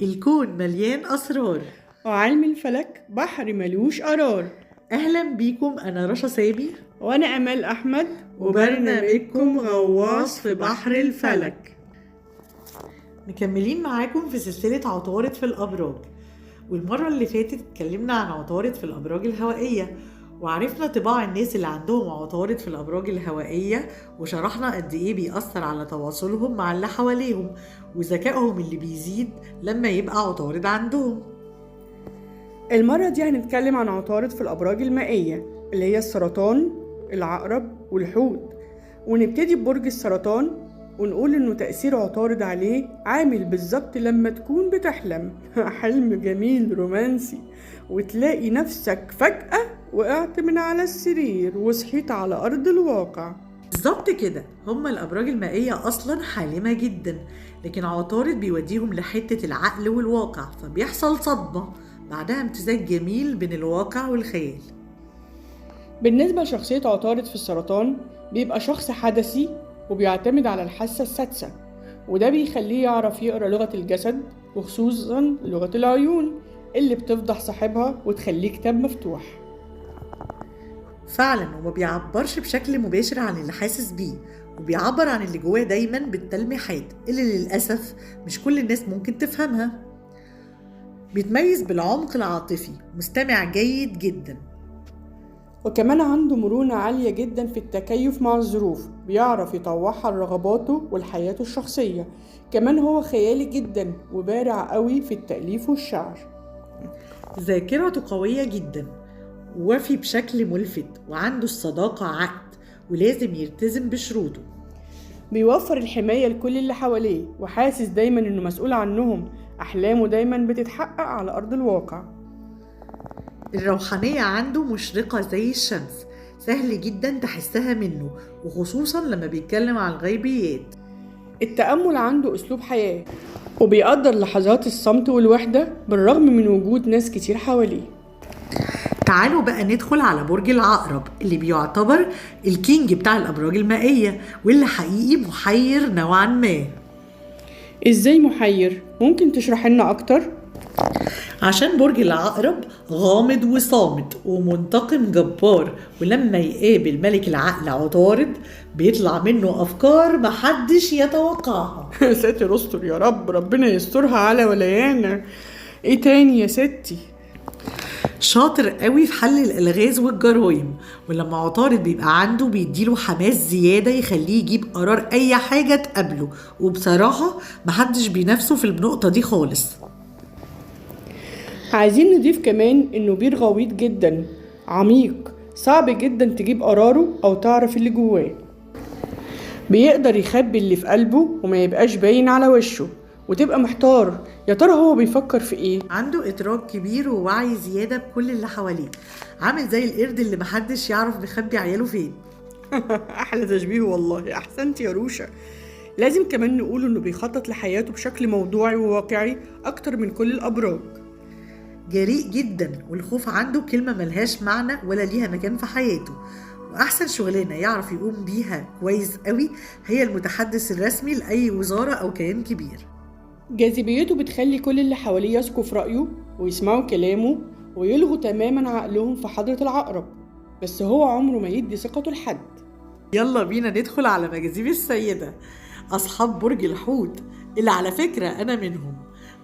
الكون مليان أسرار. وعلم الفلك بحر ملوش قرار. أهلا بيكم، أنا رشا سامي وأنا أمال أحمد، وبرنامجكم غواص في بحر الفلك. مكملين معاكم في سلسلة عطارد في الأبراج. والمرة اللي فاتت اتكلمنا عن عطارد في الأبراج الهوائية، وعرفنا طباع الناس اللي عندهم عطارد في الأبراج الهوائية، وشرحنا قد إيه بيأثر على تواصلهم مع اللي حواليهم وذكائهم اللي بيزيد لما يبقى عطارد عندهم. المرة دي هنتكلم عن عطارد في الأبراج المائية اللي هي السرطان، العقرب والحوت. ونبتدي ببرج السرطان ونقول إنه تأثير عطارد عليه عامل بالظبط لما تكون بتحلم حلم جميل رومانسي، وتلاقي نفسك فجأة وقعت من على السرير وصحيت على أرض الواقع. بالظبط كده، هما الأبراج المائية أصلا حالمة جدا، لكن عطارد بيوديهم لحتة العقل والواقع، فبيحصل صدمة بعدها امتزاج جميل بين الواقع والخيال. بالنسبة لشخصية عطارد في السرطان، بيبقى شخص حدثي وبيعتمد على الحاسة السادسة، وده بيخليه يعرف يقرأ لغة الجسد وخصوصا لغة العيون اللي بتفضح صاحبها وتخليه كتاب مفتوح. فعلا، وما بيعبرش بشكل مباشر عن اللي حاسس بيه، وبيعبر عن اللي جواه دايما بالتلميحات اللي للأسف مش كل الناس ممكن تفهمها. بيتميز بالعمق العاطفي، مستمع جيد جدا، وكمان عنده مرونة عالية جدا في التكيف مع الظروف، بيعرف يطوعها لرغباته والحياته الشخصية. كمان هو خيالي جدا وبارع قوي في التأليف والشعر. ذاكرته قوية جدا، ووفي بشكل ملفت، وعنده الصداقة عقد ولازم يلتزم بشروطه. بيوفر الحماية لكل اللي حواليه وحاسس دايما انه مسؤول عنهم. أحلامه دايما بتتحقق على أرض الواقع. الروحانية عنده مشرقة زي الشمس، سهل جدا تحسها منه، وخصوصا لما بيتكلم عن الغيبيات. التأمل عنده أسلوب حياة، وبيقدر لحظات الصمت والوحدة بالرغم من وجود ناس كتير حواليه. تعالوا بقى ندخل على برج العقرب اللي بيعتبر الكينج بتاع الأبراج المائية، واللي حقيقي محير نوعا ما. إزاي محير؟ ممكن تشرح لنا أكتر؟ عشان برج العقرب غامض وصامت ومنتقم جبار، ولما يقابل ملك العقل عطارد بيطلع منه أفكار محدش يتوقعها. ساتر استر يا رب، ربنا يسترها على ولايانا. ايه تاني يا ستي؟ شاطر قوي في حل الألغاز والجرايم، ولما عطارد بيبقى عنده بيديله حماس زيادة يخليه يجيب قرار أي حاجة تقابله، وبصراحة محدش بينافسه في النقطة دي خالص. عايزين نضيف كمان انه بير غويط جدا، عميق، صعب جدا تجيب قراره او تعرف اللي جواه. بيقدر يخبي اللي في قلبه وما يبقاش باين على وشه، وتبقى محتار يا ترى هو بيفكر في ايه. عنده إدراك كبير ووعي زيادة بكل اللي حواليه، عامل زي القرد اللي محدش يعرف بيخبي عياله فين. احلى تشبيه والله، احسنت يا روشا. لازم كمان نقول انه بيخطط لحياته بشكل موضوعي وواقعي اكتر من كل الابراج. جريء جدا، والخوف عنده كلمة ملهاش معنى ولا ليها مكان في حياته، وأحسن شغلانة يعرف يقوم بيها كويس قوي هي المتحدث الرسمي لأي وزارة أو كيان كبير. جاذبيته بتخلي كل اللي حواليه يثقوا في رأيه ويسمعوا كلامه ويلغوا تماما عقلهم في حضرة العقرب، بس هو عمره ما يدي ثقته لحد. يلا بينا ندخل على مجاذيب السيدة، أصحاب برج الحوت، اللي على فكرة أنا منهم،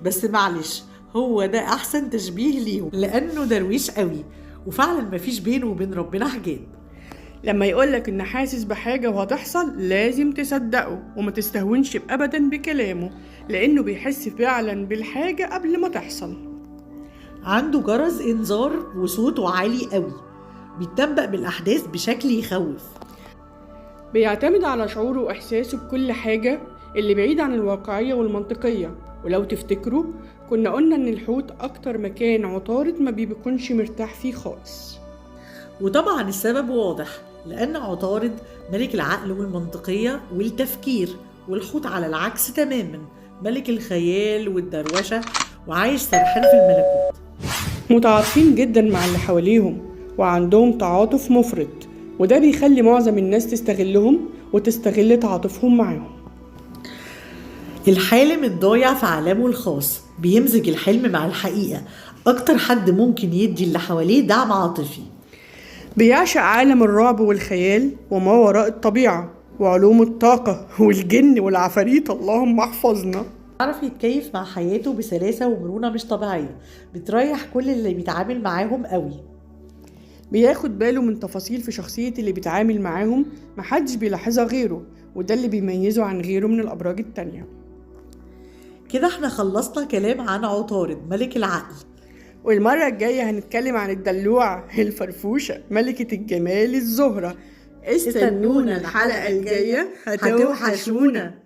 بس معلش هو ده أحسن تشبيه ليهم لأنه درويش قوي، وفعلا مفيش بينه وبين ربنا حجاب. لما يقولك إن حاسس بحاجة وهتحصل لازم تصدقه وما تستهونش أبدا بكلامه، لأنه بيحس فعلا بالحاجة قبل ما تحصل. عنده جرس إنذار وصوته عالي قوي، بيتنبأ بالأحداث بشكل يخوف. بيعتمد على شعوره وإحساسه بكل حاجة اللي بعيد عن الواقعية والمنطقية. ولو تفتكروا كنا قلنا إن الحوت أكتر مكان عطارد ما بيكونش مرتاح فيه خالص. وطبعا السبب واضح، لأن عطارد ملك العقل والمنطقية والتفكير، والحوت على العكس تماما ملك الخيال والدروشة، وعايش سرحان في الملكوت. متعاطفين جدا مع اللي حواليهم وعندهم تعاطف مفرط، وده بيخلي معظم الناس تستغلهم وتستغل تعاطفهم معاهم. الحالم الضايع في عالمه الخاص، بيمزج الحلم مع الحقيقة، أكتر حد ممكن يدي اللي حواليه دعم عاطفي. بيعشق عالم الرعب والخيال وما وراء الطبيعة وعلوم الطاقة والجن والعفاريت، اللهم احفظنا. بيعرف يتكيف مع حياته بسلاسة ومرونة مش طبيعية، بتريح كل اللي بيتعامل معاهم قوي. بياخد باله من تفاصيل في شخصية اللي بيتعامل معاهم محدش بيلاحظها غيره، وده اللي بيميزه عن غيره من الأبراج التانية. كده احنا خلصنا كلام عن عطارد ملك العقل، والمرة الجاية هنتكلم عن الدلوعة الفرفوشة ملكة الجمال الزهرة. استنونا الحلقة الجاية، هتوحشونا.